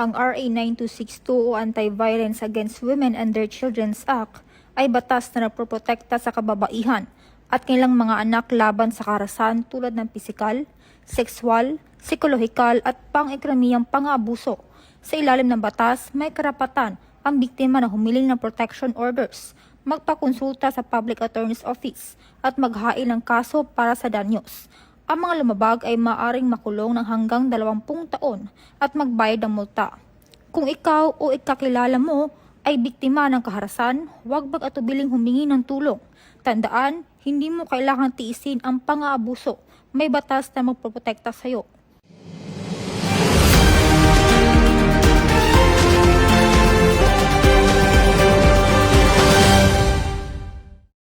ang RA 9262 o Anti-Violence Against Women and Their Children's Act ay batas na nagproprotekta sa kababaihan at kanilang mga anak laban sa karahasan tulad ng pisikal, sexual, psikolohikal at pang-ekramiyang pang-aabuso. Sa ilalim ng batas, may karapatan ang biktima na humiling ng protection orders, magpakonsulta sa Public Attorney's Office at maghain ng kaso para sa danyos. Ang mga lumabag ay maaaring makulong ng hanggang 20 taon at magbayad ng multa. Kung ikaw o ikakilala mo ay biktima ng kaharasan, huwag mag-atubiling humingi ng tulong. Tandaan, hindi mo kailangang tiisin ang pang-aabuso. May batas na magpoprotekta sa iyo.